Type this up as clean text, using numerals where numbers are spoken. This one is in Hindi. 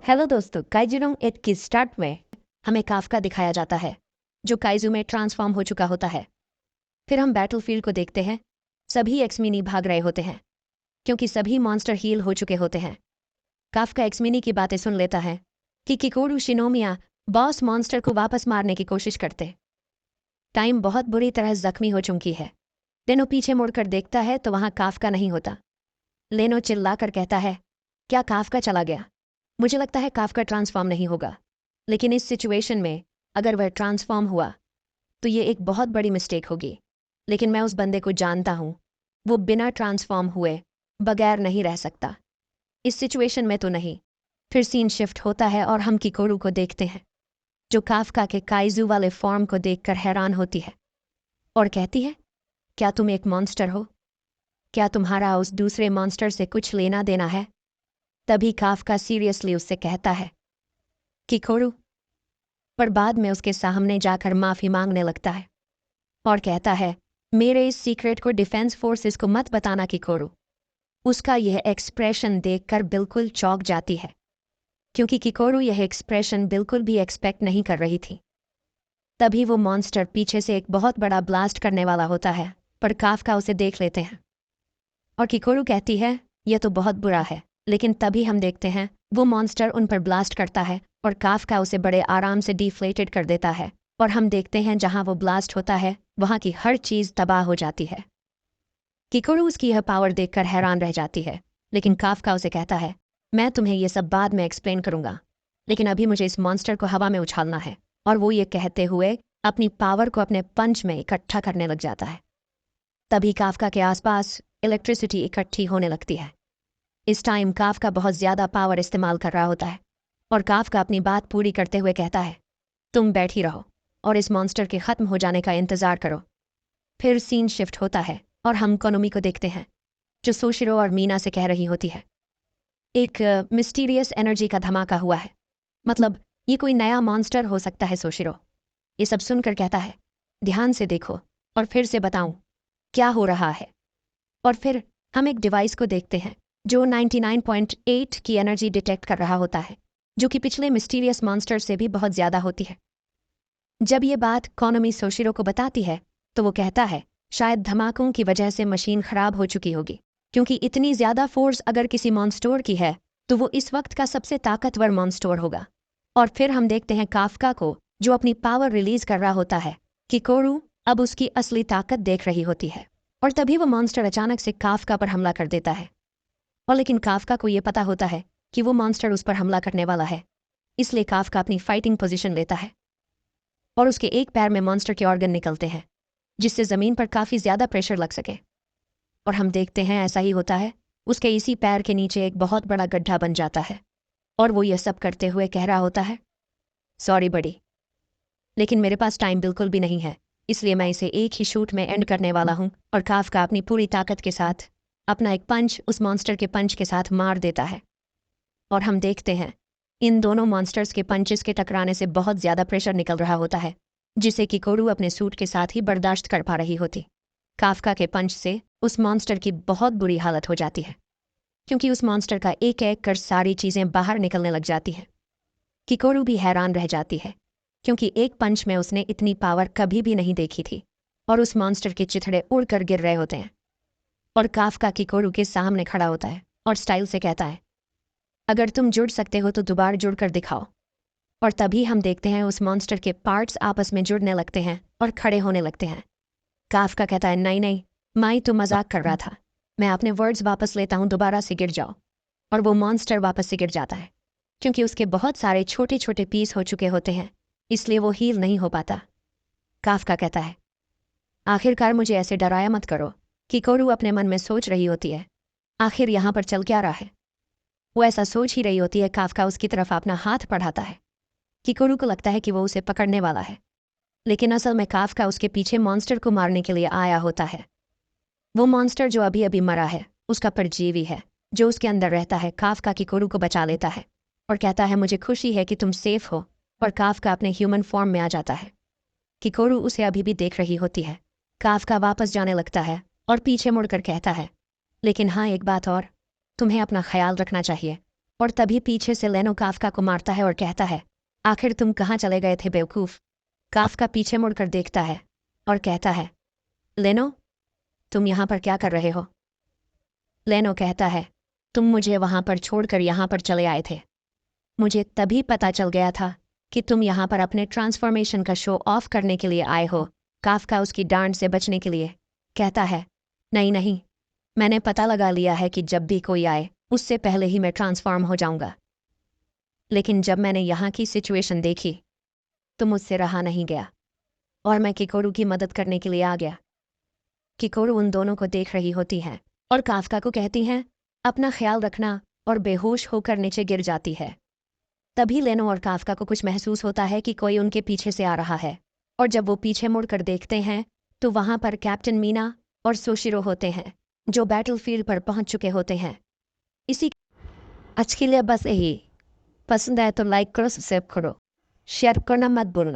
हेलो दोस्तों, काइजुरोंग एट की स्टार्ट में हमें काफका दिखाया जाता है जो काइजू में ट्रांसफॉर्म हो चुका होता है। फिर हम बैटलफील्ड को देखते हैं। सभी एक्समिनी भाग रहे होते हैं क्योंकि सभी मॉन्स्टर हील हो चुके होते हैं। काफका एक्समिनी की बातें सुन लेता है कि किकोरू शिनोमिया बॉस मॉन्स्टर को वापस मारने की कोशिश करते। टाइम बहुत बुरी तरह जख्मी हो चुकी है। लेनो पीछे मुड़कर देखता है तो वहां काफका नहीं होता। लेनो चिल्लाकर कहता है, क्या काफका चला गया? मुझे लगता है काफका ट्रांसफॉर्म नहीं होगा, लेकिन इस सिचुएशन में अगर वह ट्रांसफॉर्म हुआ तो ये एक बहुत बड़ी मिस्टेक होगी। लेकिन मैं उस बंदे को जानता हूँ, वो बिना ट्रांसफॉर्म हुए बगैर नहीं रह सकता। इस सिचुएशन में तो नहीं। फिर सीन शिफ्ट होता है और हम किकोरू को देखते हैं जो काफका के काइजू वाले फॉर्म को देखकर हैरान होती है और कहती है, क्या तुम एक मॉन्स्टर हो? क्या तुम्हारा उस दूसरे मॉन्स्टर से कुछ लेना देना है? तभी काफका सीरियसली उससे कहता है किकोरू, पर बाद में उसके सामने जाकर माफी मांगने लगता है और कहता है, मेरे इस सीक्रेट को डिफेंस फोर्सेस को मत बताना किकोरू। उसका यह एक्सप्रेशन देखकर बिल्कुल चौंक जाती है क्योंकि किकोरू यह एक्सप्रेशन बिल्कुल भी एक्सपेक्ट नहीं कर रही थी। तभी वो मॉन्स्टर पीछे से एक बहुत बड़ा ब्लास्ट करने वाला होता है, पर काफका उसे देख लेते हैं और किकोरू कहती है, यह तो बहुत बुरा है। लेकिन तभी हम देखते हैं वो मॉन्स्टर उन पर ब्लास्ट करता है और काफका उसे बड़े आराम से डिफ्लेटेड कर देता है और हम देखते हैं जहां वो ब्लास्ट होता है वहां की हर चीज तबाह हो जाती है। किकोरू उसकी यह पावर देखकर हैरान रह जाती है, लेकिन काफका उसे कहता है, मैं तुम्हें यह सब बाद में एक्सप्लेन करूंगा, लेकिन अभी मुझे इस मॉन्स्टर को हवा में उछालना है। और वो ये कहते हुए अपनी पावर को अपने पंच में इकट्ठा करने लग जाता है। तभी काफका के आसपास इलेक्ट्रिसिटी इकट्ठी होने लगती है। इस टाइम काफका बहुत ज़्यादा पावर इस्तेमाल कर रहा होता है और काफका अपनी बात पूरी करते हुए कहता है, तुम बैठी रहो और इस मॉन्स्टर के ख़त्म हो जाने का इंतज़ार करो। फिर सीन शिफ्ट होता है और हम कोनोमी को देखते हैं जो सोशिरो और मीना से कह रही होती है, एक मिस्टीरियस एनर्जी का धमाका हुआ है, मतलब ये कोई नया मॉन्स्टर हो सकता है। सोशिरो ये सब सुनकर कहता है, ध्यान से देखो और फिर से बताऊं क्या हो रहा है। और फिर हम एक डिवाइस को देखते हैं जो 99.8 की एनर्जी डिटेक्ट कर रहा होता है, जो कि पिछले मिस्टीरियस मॉन्स्टर से भी बहुत ज़्यादा होती है। जब ये बात कोनोमी सोशिरो को बताती है तो वो कहता है, शायद धमाकों की वजह से मशीन खराब हो चुकी होगी, क्योंकि इतनी ज़्यादा फोर्स अगर किसी मॉन्स्टर की है तो वो इस वक्त का सबसे ताकतवर मॉन्स्टर होगा। और फिर हम देखते हैं काफका को जो अपनी पावर रिलीज कर रहा होता है। किकोरू अब उसकी असली ताकत देख रही होती है और तभी वो मॉन्स्टर अचानक से काफका पर हमला कर देता है। और लेकिन काफका को ये पता होता है कि वो मॉन्स्टर उस पर हमला करने वाला है, इसलिए काफका अपनी फाइटिंग पोजीशन लेता है और उसके एक पैर में मॉन्स्टर के ऑर्गन निकलते हैं जिससे ज़मीन पर काफ़ी ज़्यादा प्रेशर लग सके। और हम देखते हैं ऐसा ही होता है, उसके इसी पैर के नीचे एक बहुत बड़ा गड्ढा बन जाता है और वो ये सब करते हुए कह रहा होता है, सॉरी बड़ी, लेकिन मेरे पास टाइम बिल्कुल भी नहीं है, इसलिए मैं इसे एक ही शूट में एंड करने वाला हूँ। और काफका अपनी पूरी ताकत के साथ अपना एक पंच उस मॉन्स्टर के पंच के साथ मार देता है और हम देखते हैं इन दोनों मॉन्स्टर्स के पंचेस के टकराने से बहुत ज़्यादा प्रेशर निकल रहा होता है जिसे किकोरू अपने सूट के साथ ही बर्दाश्त कर पा रही होती। काफका के पंच से उस मॉन्स्टर की बहुत बुरी हालत हो जाती है क्योंकि उस मॉन्स्टर का एक एक कर सारी चीज़ें बाहर निकलने लग जाती हैं। किकोरू भी हैरान रह जाती है क्योंकि एक पंच में उसने इतनी पावर कभी भी नहीं देखी थी और उस मॉन्स्टर के चिथड़े उड़कर गिर रहे होते हैं। और काफका किकोरू के सामने खड़ा होता है और स्टाइल से कहता है, अगर तुम जुड़ सकते हो तो दोबारा जुड़कर दिखाओ। और तभी हम देखते हैं उस मॉन्स्टर के पार्ट्स आपस में जुड़ने लगते हैं और खड़े होने लगते हैं। काफका कहता है, नहीं नहीं माई तो मजाक कर रहा था, मैं अपने वर्ड्स वापस लेता हूँ, दोबारा से गिर जाओ। और वो मॉन्स्टर वापस से गिर जाता है क्योंकि उसके बहुत सारे छोटे छोटे पीस हो चुके होते हैं, इसलिए वो हील नहीं हो पाता। काफका कहता है, आखिरकार मुझे ऐसे डराया मत करो। किकोरू अपने मन में सोच रही होती है, आखिर यहाँ पर चल क्या रहा है। वो ऐसा सोच ही रही होती है, काफका उसकी तरफ अपना हाथ बढ़ाता है। किकोरू को लगता है कि वो उसे पकड़ने वाला है, लेकिन असल में काफका उसके पीछे मॉन्स्टर को मारने के लिए आया होता है। वो मॉन्स्टर जो अभी अभी मरा है उसका परजीवी है जो उसके अंदर रहता है। काफका किकोरू को बचा लेता है और कहता है, मुझे खुशी है कि तुम सेफ हो। और काफका अपने ह्यूमन फॉर्म में आ जाता है। किकोरू उसे अभी भी देख रही होती है। काफका वापस जाने लगता है और पीछे मुड़कर कहता है, लेकिन हाँ एक बात और, तुम्हें अपना ख्याल रखना चाहिए और तभी पीछे से लेनो काफ्का को मारता है और कहता है, आखिर तुम कहाँ चले गए थे बेवकूफ़। काफ्का पीछे मुड़कर देखता है और कहता है, लेनो, तुम यहाँ पर क्या कर रहे हो। लेनो कहता है, तुम मुझे वहाँ पर छोड़कर यहाँ पर चले आए थे। मुझे तभी पता चल गया था कि तुम यहाँ पर अपने ट्रांसफॉर्मेशन का शो ऑफ करने के लिए आए हो। काफ्का उसकी डांट से बचने के लिए कहता है, नहीं नहीं, मैंने पता लगा लिया है कि जब भी कोई आए उससे पहले ही मैं ट्रांसफॉर्म हो जाऊंगा। लेकिन जब मैंने यहाँ की सिचुएशन देखी तो मुझसे रहा नहीं गया और मैं किकोरू की मदद करने के लिए आ गया। किकोरू उन दोनों को देख रही होती है और काफ्का को कहती हैं, अपना ख्याल रखना, और बेहोश होकर नीचे गिर जाती है। तभी लेनो और काफ्का को कुछ महसूस होता है कि कोई उनके पीछे से आ रहा है, और जब वो पीछे मुड़कर देखते हैं तो वहाँ पर कैप्टन मीना और सोशिरो होते हैं, जो बैटलफील्ड पर पहुँच चुके होते हैं। इसी आज के लिए बस यही। पसंद आए तो लाइक करो, सब्सक्राइब करो, शेयर करना मत भूलना।